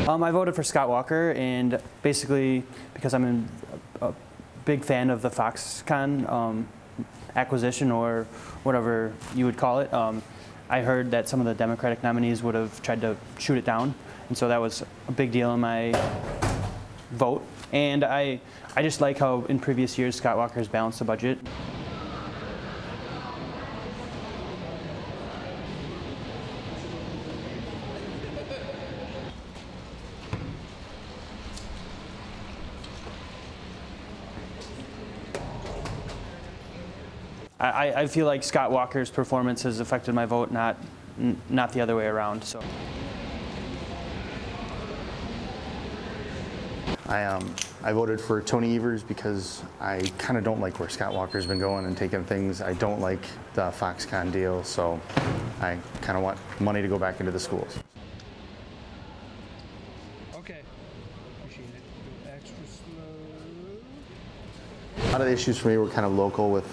I voted for Scott Walker, and basically because I'm a big fan of the Foxconn acquisition, or whatever you would call it. I heard that some of the Democratic nominees would have tried to shoot it down, and so that was a big deal in my vote. And I just like how in previous years Scott Walker has balanced the budget. I feel like Scott Walker's performance has affected my vote, not the other way around. So. I voted for Tony Evers because I kind of don't like where Scott Walker's been going and taking things. I don't like the Foxconn deal, so I kind of want money to go back into the schools. Okay. Appreciate it. Go extra slow. A lot of the issues for me were kind of local with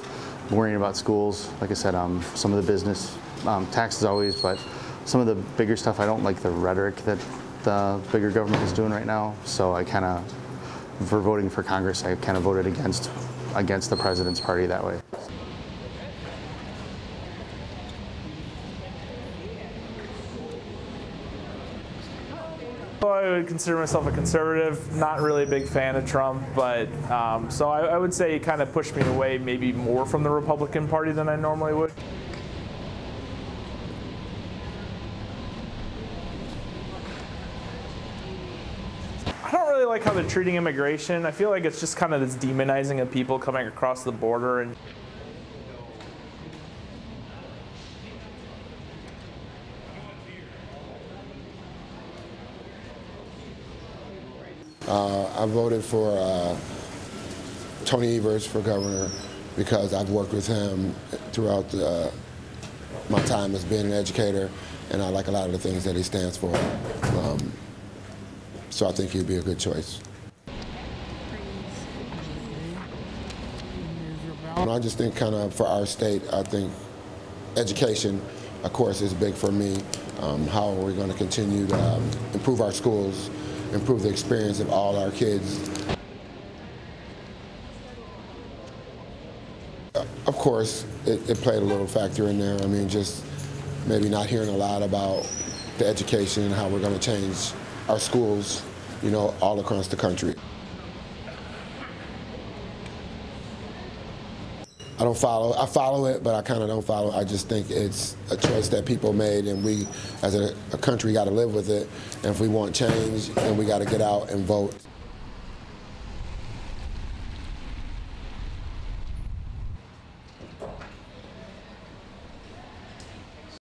worrying about schools. Like I said, some of the business, taxes always, but some of the bigger stuff, I don't like the rhetoric that the bigger government is doing right now. So I kind of, for voting for Congress, I kind of voted against the president's party that way. Well, I would consider myself a conservative, not really a big fan of Trump, but so I would say it kind of pushed me away maybe more from the Republican Party than I normally would. I don't really like how they're treating immigration. I feel like it's just kind of this demonizing of people coming across the border. And I voted for Tony Evers for governor because I've worked with him throughout my time as being an educator, and I like a lot of the things that he stands for. So I think he'd be a good choice. And I just think kind of for our state, I think education, of course, is big for me. How are we going to continue to improve our schools, improve the experience of all our kids? Of course, it played a little factor in there. I mean, just maybe not hearing a lot about the education and how we're going to change our schools, you know, all across the country. I follow it, but I kind of don't follow it. I just think it's a choice that people made, and we, as a country, got to live with it. And if we want change, then we got to get out and vote.